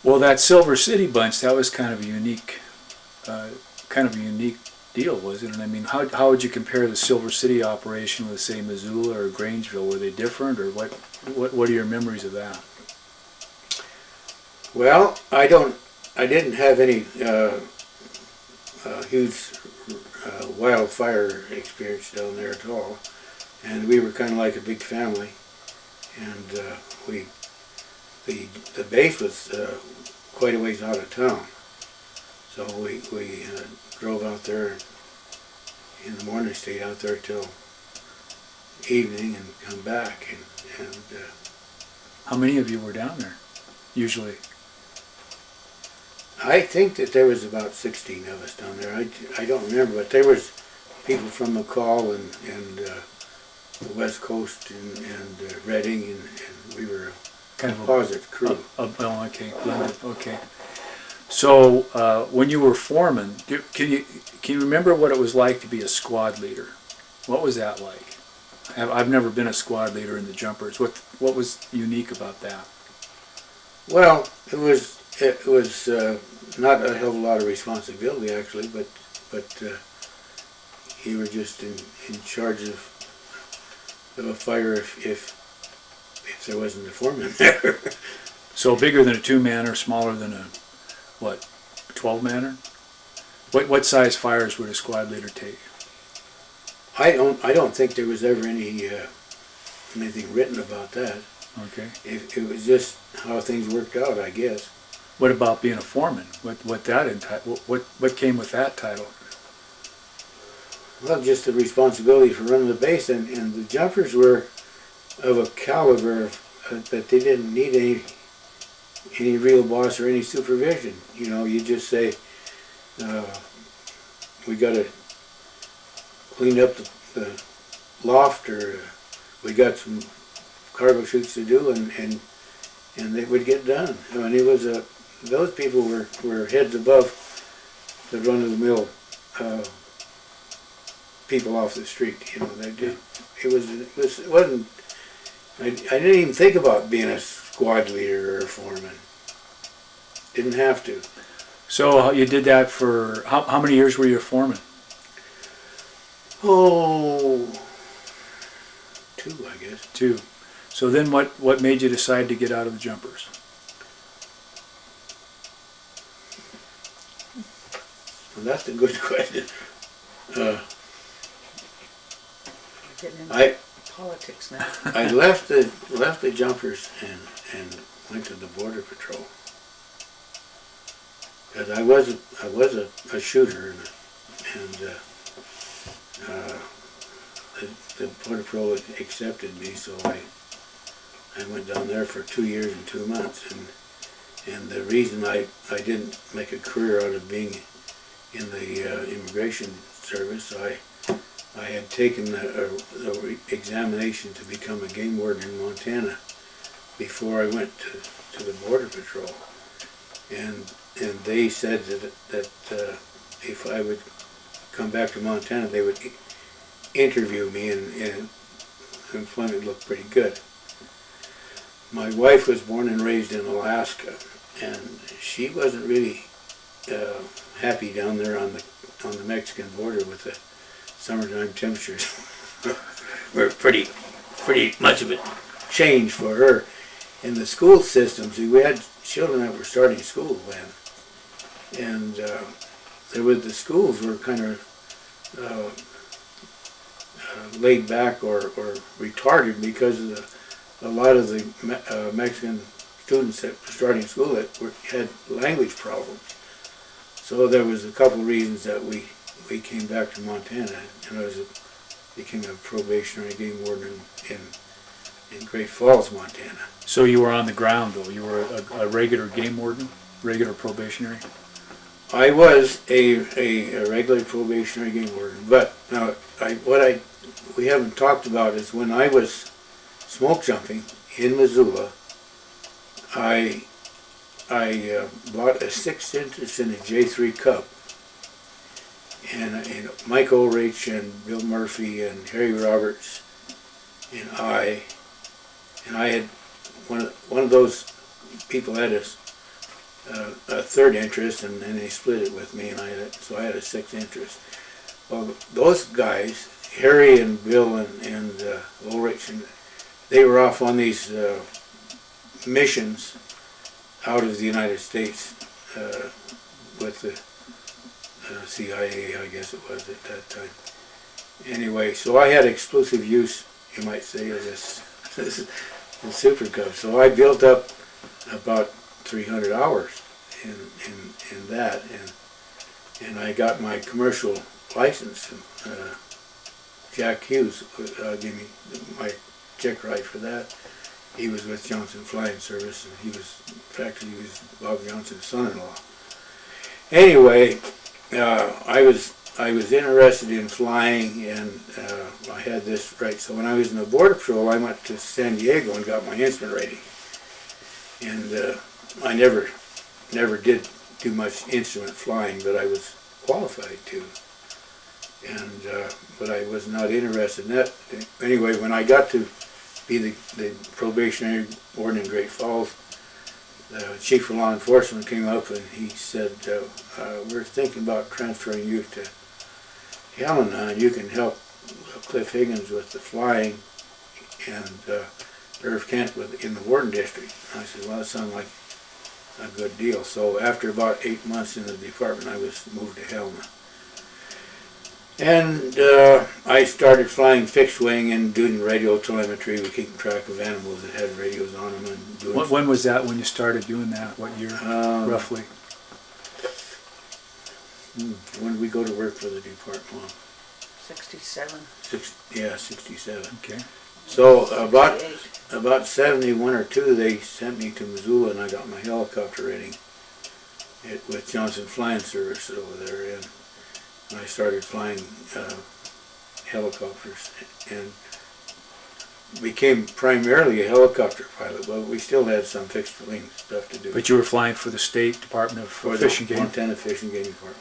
Well, that Silver City bunch, that was kind of a unique, deal, wasn't it? I mean, how would you compare the Silver City operation with, say, Missoula or Grangeville? Were they different, or what are your memories of that? Well, I didn't have any huge wildfire experience down there at all, and we were kind of like a big family, and the base was quite a ways out of town, so we drove out there in the morning, stayed out there till evening, and come back, and How many of you were down there, usually? I think that there was about 16 of us down there. I don't remember, but there was people from McCall and the West Coast and Reading, and we were a Kind of composite crew. Oh, okay, blended, okay. So, when you were foreman, can you remember what it was like to be a squad leader? What was that like? I've never been a squad leader in the jumpers. What was unique about that? Well, it was not a hell of a lot of responsibility actually, but you were just in charge of a fire if there wasn't a foreman there. So bigger than a 2-manner, smaller than a 12-manner? What size fires would a squad leader take? I don't think there was ever anything written about that. Okay. It was just how things worked out, I guess. What about being a foreman? What came with that title? Well, just the responsibility for running the base, and the jumpers were of a caliber that they didn't need any real boss or any supervision. You know, you just say, we got to clean up the loft, or we got some cargo shoots to do, and they would get done. I mean, it was those people were heads above the run-of-the-mill people off the street. You know, they did. It wasn't. I didn't even think about being a squad leader or a foreman. Didn't have to. So you did that for how many years were you a foreman? Oh, 2, I guess. 2. So then what made you decide to get out of the jumpers? Well, that's a good question. Getting into I politics now. I left the jumpers and went to the border patrol, because I was a shooter, and the border patrol accepted me, so I went down there for 2 years and 2 months, and the reason I didn't make a career out of being in the immigration service, I had taken the examination to become a game warden in Montana before I went to the border patrol, and they said that if I would come back to Montana, they would interview me, and employment looked pretty good. My wife was born and raised in Alaska, and she wasn't really happy down there on the Mexican border with the summertime temperatures. Were pretty much of a change for her. In the school systems, we had children that were starting school then, and the schools were kind of laid back or retarded because of a lot of the Mexican students that were starting school that had language problems. So there was a couple of reasons that we came back to Montana, and I became a probationary game warden in Great Falls, Montana. So you were on the ground, though. You were a regular game warden, regular probationary. I was a regular probationary game warden, but now what we haven't talked about is when I was smoke jumping in Missoula, I bought a 6" and a J3 cup, and Mike Ulrich and Bill Murphy and Harry Roberts and I had one of those people had a third interest, and then they split it with me, and so I had a sixth interest. Well, those guys, Harry and Bill and Ulrich, and they were off on these missions out of the United States with the CIA, I guess it was at that time. Anyway, so I had exclusive use, you might say, of this Super Cub. So I built up about 300 hours in that, and I got my commercial license. Jack Hughes gave me my check ride for that. He was with Johnson Flying Service, and he was Bob Johnson's son-in-law. Anyway, I was interested in flying, and I had this right. So when I was in the Border Patrol, I went to San Diego and got my instrument rating. And I never did do much instrument flying, but I was qualified to. And but I was not interested in that. Anyway, when I got to be the probationary warden in Great Falls, the chief of law enforcement came up and he said, we're thinking about transferring you to Helena, and you can help Cliff Higgins with the flying and Irv Kent in the warden district. And I said, well, that sounds like a good deal. So after about 8 months in the department, I was moved to Helena. And I started flying fixed wing and doing radio telemetry. We keeping track of animals that had radios on them. And doing When was that when you started doing that? What year, roughly? When did we go to work for the department? 67. 67. Okay. So 68. about 71 or 2, they sent me to Missoula, and I got my helicopter rating with Johnson Flying Service over there, and I started flying helicopters and became primarily a helicopter pilot. But we still had some fixed wing stuff to do. But you were flying for the State Department of Fish and the Game? Montana Fish and Game Department.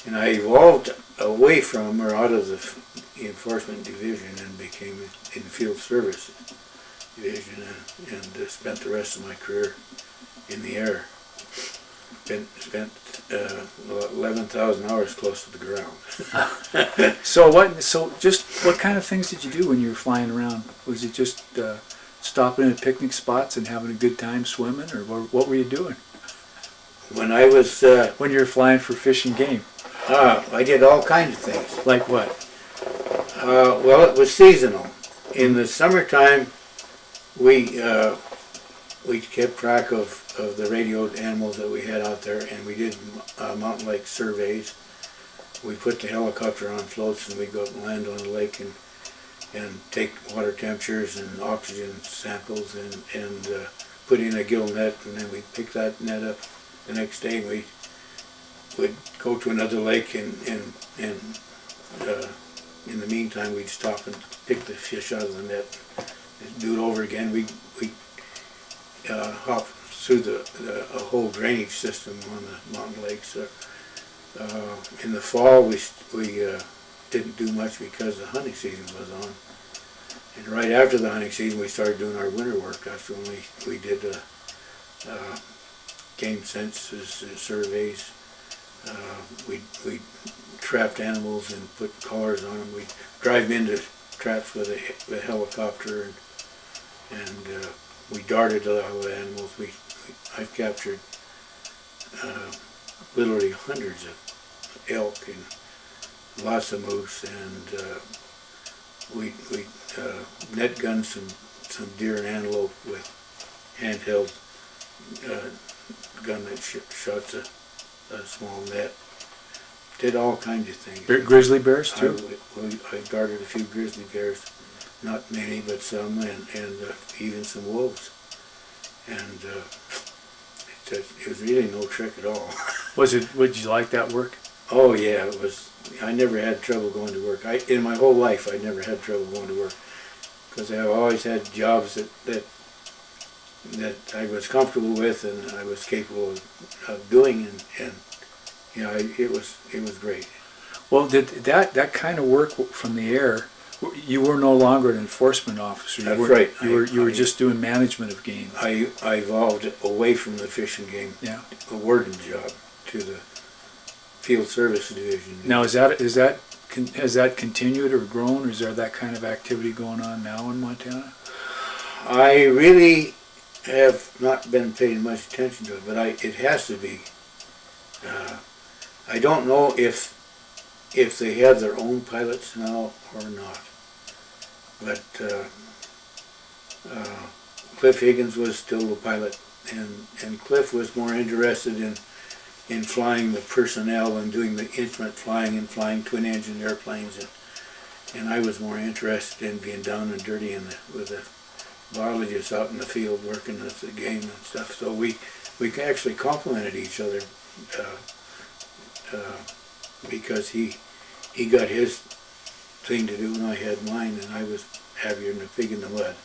And I evolved away from or out of the enforcement division and became in the field service division, and spent the rest of my career in the air. Spent 11,000 hours close to the ground. So just what kind of things did you do when you were flying around? Was it just stopping at picnic spots and having a good time swimming, or what were you doing When I was when you were flying for Fish and Game? I did all kinds of things. Like what? Well, it was seasonal. In the summertime, we kept track of the radioed animals that we had out there, and we did mountain lake surveys. We put the helicopter on floats, and we'd go and land on the lake and take water temperatures and oxygen samples and put in a gill net, and then we'd pick that net up the next day, and we would go to another lake, and in the meantime we'd stop and pick the fish out of the net and do it over again. We hop through a whole drainage system on the mountain lakes. In the fall we didn't do much because the hunting season was on, and right after the hunting season we started doing our winter work. That's when we did game census surveys. We trapped animals and put collars on them. We drive into traps with a helicopter, and we darted a lot of animals. I've captured literally hundreds of elk and lots of moose, and we net gunned some deer and antelope with handheld gun that shot a small net. Did all kinds of things. Grizzly bears too? I darted a few grizzly bears, not many, but some, and even some wolves. And it was really no trick at all. Would you like that work? Oh yeah, it was. I never had trouble going to work. In my whole life, I never had trouble going to work, because I've always had jobs that I was comfortable with and I was capable of doing, and you know, it was great. Well, did that kind of work from the air, You were no longer an enforcement officer. That's were, right. You were I- just doing management of game. I evolved away from the fishing game, Yeah. a warden job, to the field service division. Now, has that continued or grown, or is there that kind of activity going on now in Montana? I really have not been paying much attention to it, but it has to be. I don't know if they have their own pilots now or not. But Cliff Higgins was still the pilot, and Cliff was more interested in flying the personnel and doing the instrument flying and flying twin engine airplanes, and I was more interested in being down and dirty with the biologists out in the field working with the game and stuff. So we actually complemented each other because he got his thing to do and I had mine, and I was happier than a pig in the mud.